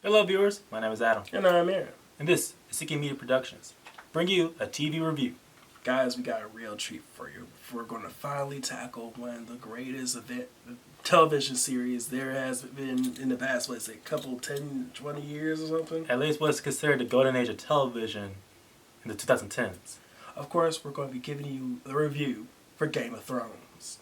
Hello viewers, my name is Adam, And I'm Aaron. and this is Seeking Media Productions, bring you a TV review. Guys, we got a real treat for you. We're going to finally tackle one of the greatest television series there has been in the past, what is it, couple, 10, 20 years or something? At least what's considered the golden age of television in the 2010s. Of course, we're going to be giving you the review for Game of Thrones.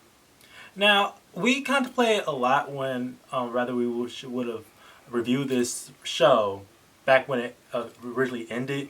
Now, we contemplated a lot when rather we would have reviewed this show back when it originally ended.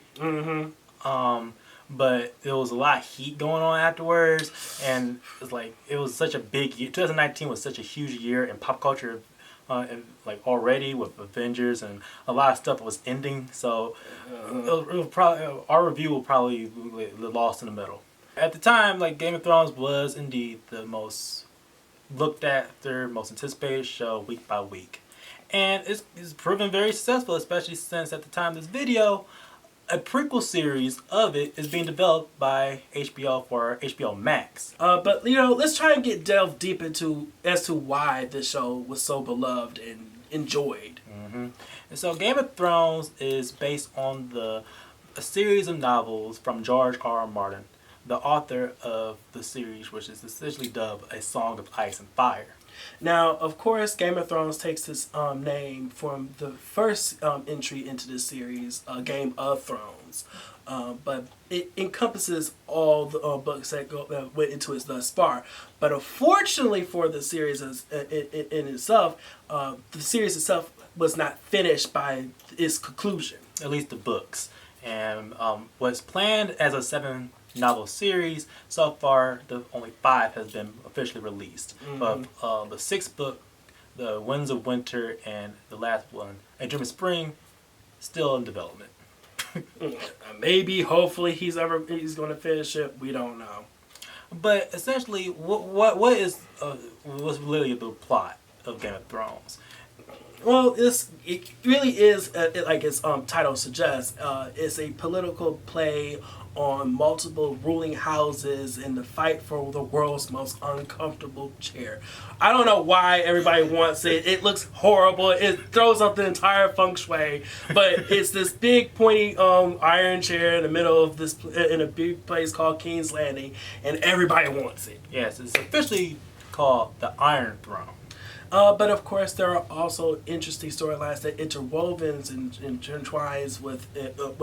But there was a lot of heat going on afterwards, and it was such a big year. 2019 was such a huge year in pop culture, already with Avengers and a lot of stuff was ending. So it was probably our review will probably be lost in the middle. At the time, Game of Thrones was indeed the most looked after, most anticipated show week by week, and it's proven very successful, especially since at the time of this video, a prequel series of it is being developed by HBO for HBO Max. But let's try and delve deep into as to why this show was so beloved and enjoyed. And so Game of Thrones is based on a series of novels from George R.R. Martin, the author of the series, which is essentially dubbed A Song of Ice and Fire. Now, of course, Game of Thrones takes its name from the first entry into this series, Game of Thrones. But it encompasses all the books that went into it thus far. But unfortunately for the series in itself, the series itself was not finished by its conclusion. At least the books. And was planned as a 7-novel series. So far, only 5 has been officially released. But the 6th book, The Winds of Winter, and the last one, A Dream of Spring, still in development. Maybe, hopefully, he's going to finish it. We don't know. But essentially, what's really the plot of Game of Thrones? Well, it really is, like its title suggests, it's a political play on multiple ruling houses in the fight for the world's most uncomfortable chair. I don't know why everybody wants it. It looks horrible. It throws up the entire feng shui. But it's this big pointy iron chair in the middle of this, in a big place called King's Landing, and everybody wants it. Yes, it's officially called the Iron Throne. But of course, there are also interesting storylines that interwovens and intertwines with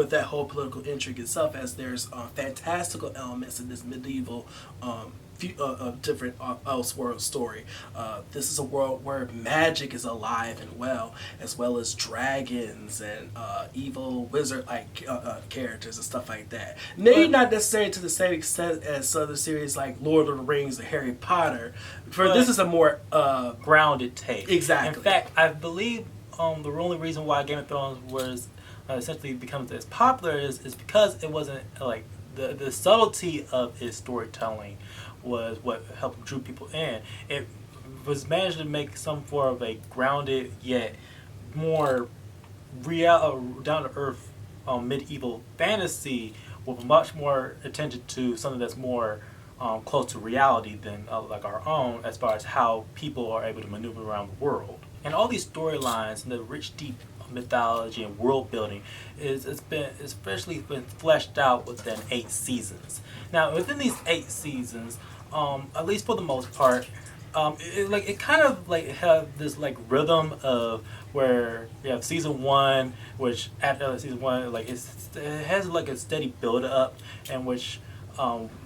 that whole political intrigue itself, as there's fantastical elements in this medieval different Elseworld story. This is a world where magic is alive and well as dragons and evil wizard-like characters and stuff like that. Maybe not necessarily to the same extent as other series like Lord of the Rings or Harry Potter. This is a more grounded take. Exactly. In fact, I believe the only reason why Game of Thrones was essentially becomes as popular is because it wasn't the subtlety of its storytelling was what helped drew people in. It was managed to make some form of a grounded yet more down to earth medieval fantasy with much more attention to something that's more close to reality than like our own, as far as how people are able to maneuver around the world. And all these storylines and the rich, deep mythology and world building it's especially been fleshed out within 8 seasons. Now, within these 8 seasons, at least for the most part, it kind of have this rhythm of where you have season 1, which after season 1 it has a steady build up, and which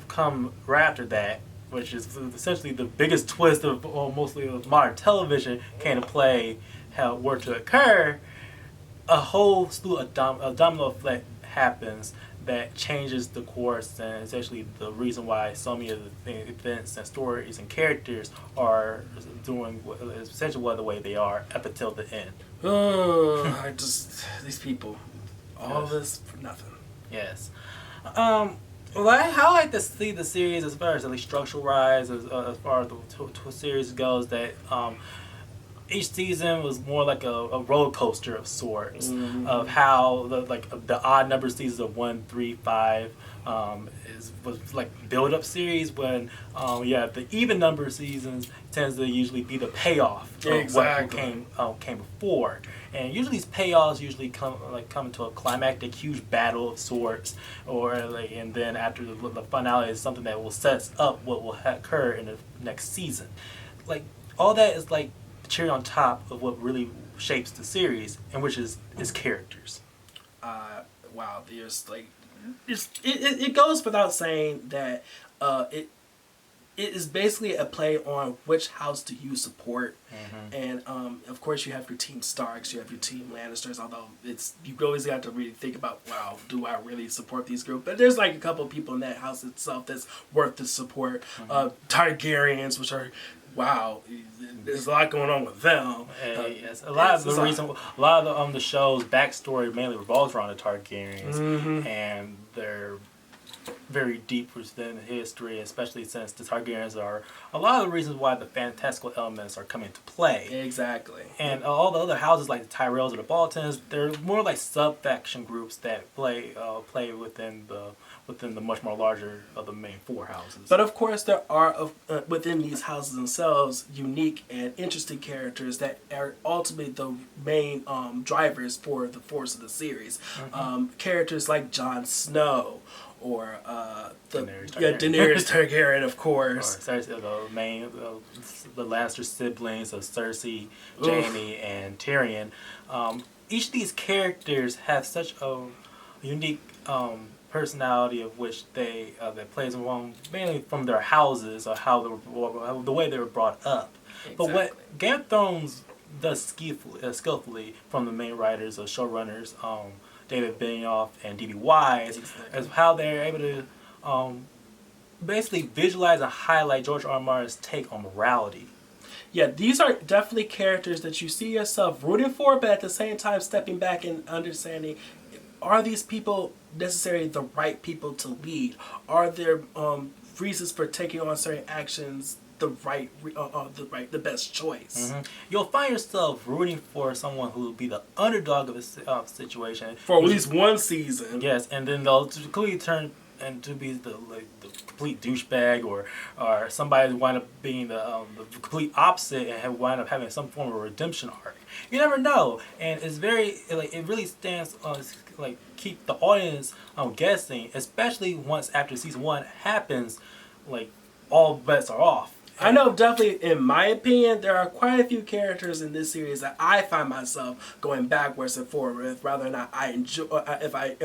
come right after that, which is essentially the biggest twist of mostly of modern television came to play, how were to occur. A whole slew of domino effect happens that changes the course and essentially the reason why so many of the events and stories and characters are doing essentially the way they are up until the end. These people, all this for nothing. Yes. Well, I like to see the series as far as at least structural wise, as far as the series goes, that each season was more like a roller coaster of sorts, Mm-hmm. of how the odd number seasons of 1, 3, 5 was like build up series, when the even number seasons tends to usually be the payoff of what Exactly. came before. And usually these payoffs usually come into a climactic huge battle of sorts, or like, and then after the finale is something that will set us up what will occur in the next season. Like, all that is like the cherry on top of what really shapes the series, and which is its characters. uh, wow, there's like, it goes without saying that it is basically a play on which house do you support, and of course you have your team Starks, you have your team Lannisters. Although you always got to really think about, wow, do I really support these groups? But there's like a couple of people in that house itself that's worth the support. Targaryens, which are, wow, there's a lot going on with them. Yes, a lot of the show's backstory mainly revolves around the Targaryens, and their very deep within history, especially since the Targaryens are a lot of the reasons why the fantastical elements are coming into play. Exactly. And all the other houses like the Tyrells or the Boltons, they're more like sub-faction groups that play within the much more larger of the main four houses. But of course, there are within these houses themselves unique and interesting characters that are ultimately the main drivers for the force of the series. Characters like Jon Snow, or Daenerys Targaryen, of course. Or the Lannister siblings of Cersei, Jaime, and Tyrion. Each of these characters have such a unique personality, of which that plays along mainly from their houses, or the way they were brought up. Exactly. But what Game of Thrones does skillfully from the main writers or showrunners, David Benioff and D.B. Weiss, is how they're able to basically visualize and highlight George R.R.'s take on morality. Yeah, these are definitely characters that you see yourself rooting for, but at the same time stepping back and understanding, are these people necessarily the right people to lead? Are there reasons for taking on certain actions the best choice? You'll find yourself rooting for someone who will be the underdog of a situation For at least one season. Yes, and then they'll completely turn and to be the complete douchebag, or somebody wind up being the complete opposite and wind up having some form of redemption arc. You never know, and it's very it really stands on keep the audience guessing, especially once after season 1 happens, all bets are off. I know, definitely, in my opinion, there are quite a few characters in this series that I find myself going backwards and forward with, rather than I enjoy, if I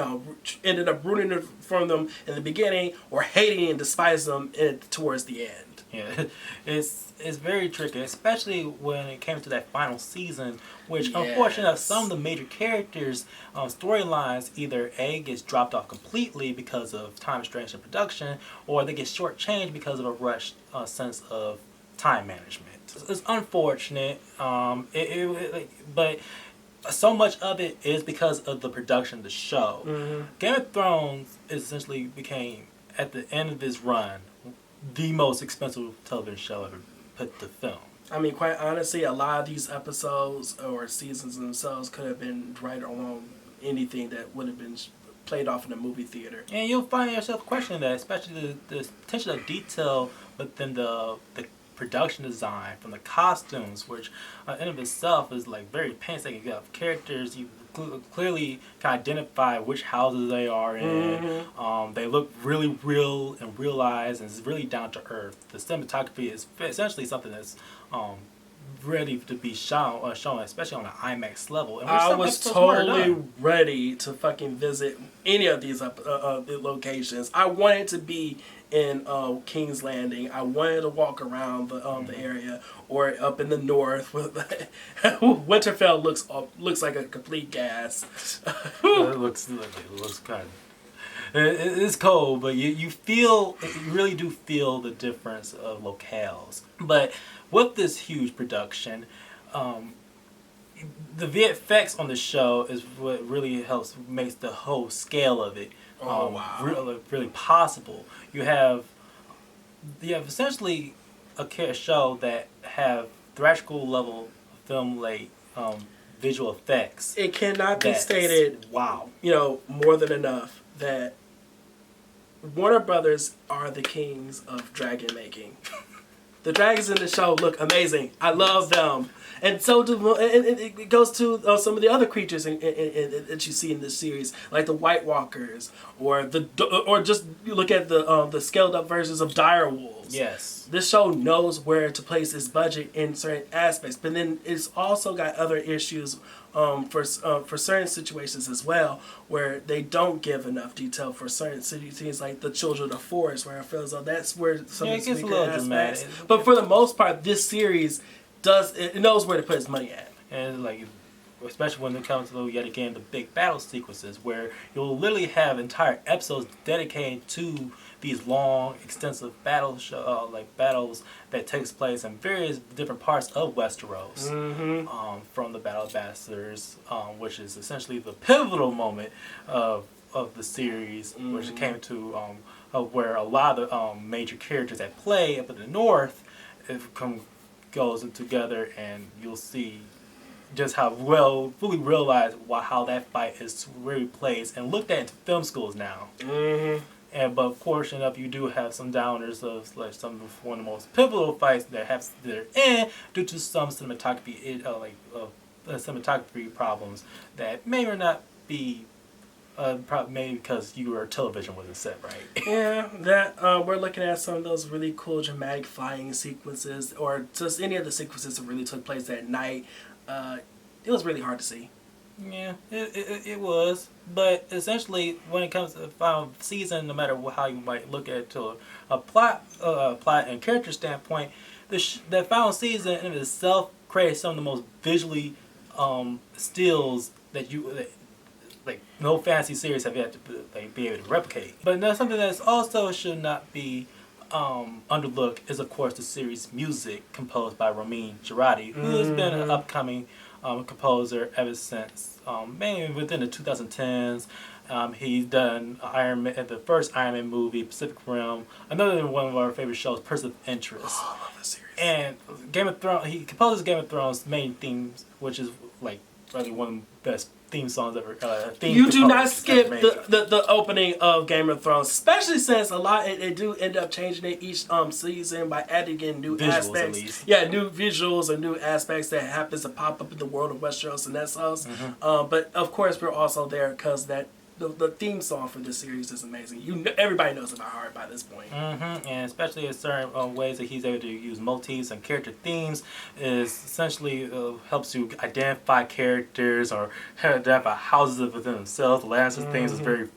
ended up rooting for them in the beginning, or hating and despising them towards the end. Yeah, it's very tricky, especially when it came to that final season, which unfortunately some of the major characters' storylines either A, gets dropped off completely because of time restraints in production, or they get shortchanged because of a rushed sense of time management. It's unfortunate, but so much of it is because of the production of the show. Game of Thrones essentially became, at the end of its run, the most expensive television show ever put to film. I mean, quite honestly, a lot of these episodes or seasons themselves could have been right along anything that would have been played off in a movie theater. And you'll find yourself questioning that, especially the attention to detail within the production design, from the costumes, which in of itself is very painstaking. You have characters, you clearly can identify which houses they are in. They look really real and realized, and it's really down to earth. The cinematography is essentially something that's ready to be shown, especially on an IMAX level. And I was totally ready to fucking visit any of these locations. I wanted to be in King's Landing. I wanted to walk around the area, or up in the north. Winterfell looks like a complete gas. It looks kind of. It's cold, but you really do feel the difference of locales. But with this huge production, the VFX on the show is what really makes the whole scale of it really possible. You have essentially a show that have theatrical level film visual effects. It cannot be stated, wow, more than enough that Warner Brothers are the kings of dragon making. The dragons in the show look amazing. I love them, and so do. And it goes to some of the other creatures that you see in this series, like the White Walkers, or just you look at the scaled up versions of dire wolves. Yes, this show knows where to place its budget in certain aspects, but then it's also got other issues for certain situations as well, where they don't give enough detail for certain things like the Children of Forest, where I feel as though that's where some of the weaker aspects. But for the most part, this series it knows where to put its money at. And especially when it comes to yet again the big battle sequences, where you'll literally have entire episodes dedicated to these long, extensive battles that takes place in various different parts of Westeros. From the Battle of Bastards, which is essentially the pivotal moment of the series, which came to where a lot of the major characters at play up in the north goes together, and you'll see just how fully realized how that fight is really plays and looked at in film schools now. But of course enough, you do have some downers of some of one of the most pivotal fights that are in due to some cinematography cinematography problems that may or not be maybe because your television wasn't set right. Yeah, that we're looking at some of those really cool dramatic flying sequences, or just any of the sequences that really took place at night. It was really hard to see. Yeah, it was. But essentially, when it comes to the final season, no matter how you might look at it to a plot and character standpoint, the final season in itself creates some of the most visually stills that no fantasy series have yet to be able to replicate. But that's something that also should not be underlooked is, of course, the series music composed by Ramin Djawadi, who has been an upcoming composer ever since, mainly within the 2010s. He's done the first Iron Man movie, Pacific Rim, another one of our favorite shows, Person of Interest. Oh, I love this series. And Game of Thrones, he composes Game of Thrones' main themes, which is probably one of the best theme songs ever. You do not skip the opening of Game of Thrones, especially since a lot they do end up changing it each season by adding in new visuals, aspects. At least. Yeah, new visuals and new aspects that happens to pop up in the world of Westeros and that sauce. But of course, we're also there because the theme song for this series is amazing. Everybody knows it by heart by this point. And especially in certain ways that he's able to use motifs and character themes is essentially helps you identify characters or identify houses within themselves. The Lannister things is very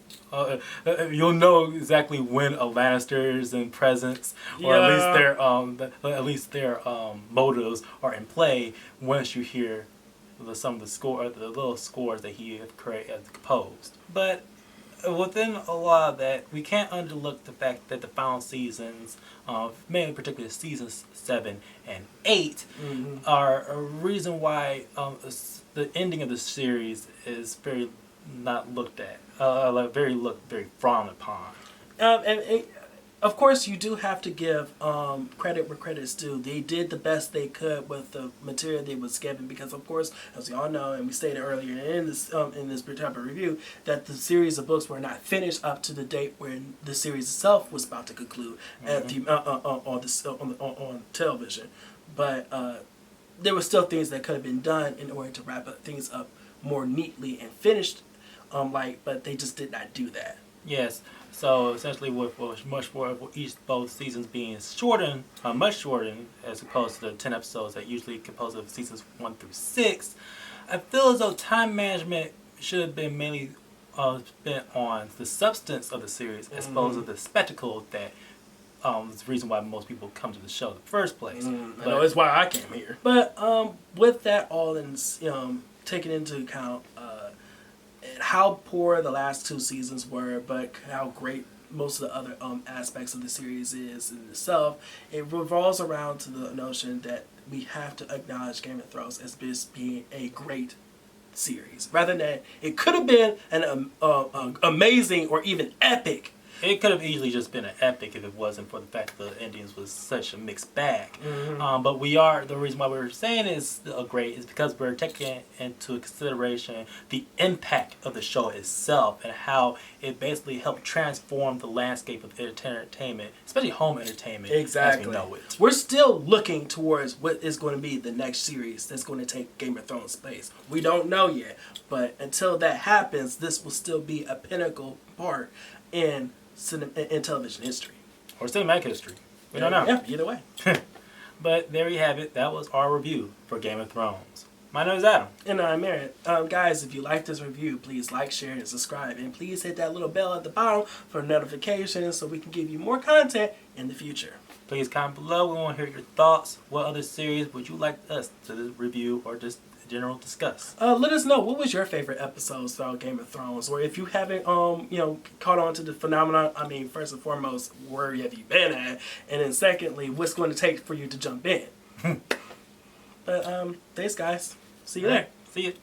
you'll know exactly when a Lannister is in presence, or at least their motives are in play once you hear some of the little scores that he has composed. But within a lot of that, we can't underlook the fact that the final seasons, mainly particularly seasons 7 and 8, are a reason why the ending of the series is very not looked at, very frowned upon. Of course, you do have to give credit where credit's due. They did the best they could with the material they was given, because, of course, as we all know, and we stated earlier in this type of review, that the series of books were not finished up to the date when the series itself was about to conclude on television. But there were still things that could have been done in order to wrap things up more neatly and finished, but they just did not do that. Yes. So essentially, with both seasons being shortened, much shortened as opposed to the 10 episodes that usually compose of seasons 1 through 6, I feel as though time management should have been mainly spent on the substance of the series as opposed to the spectacle that is the reason why most people come to the show in the first place. I know it's why I came here. But with that all taken into account, how poor the last 2 seasons were, but how great most of the other aspects of the series is in itself, it revolves around to the notion that we have to acknowledge Game of Thrones as just being a great series, rather than it could have been an amazing or even epic. It could have easily just been an epic if it wasn't for the fact that the endings was such a mixed bag. But the reason why we're saying it's great is because we're taking into consideration the impact of the show itself and how it basically helped transform the landscape of entertainment, especially home entertainment, Exactly. as we know it. We're still looking towards what is going to be the next series that's going to take Game of Thrones space. We don't know yet, but until that happens, this will still be a pinnacle part in television history. Or cinematic history. We don't know. Yeah, either way. But there you have it. That was our review for Game of Thrones. My name is Adam. And I'm Aaron. Guys, if you like this review, please like, share, and subscribe. And please hit that little bell at the bottom for notifications so we can give you more content in the future. Please comment below. We want to hear your thoughts. What other series would you like us to review or just general discuss? Let us know, what was your favorite episodes throughout Game of Thrones, or if you haven't caught on to the phenomenon. I mean, first and foremost, where have you been at, and then secondly, what's going to take for you to jump in. But thanks guys, see you there. See you.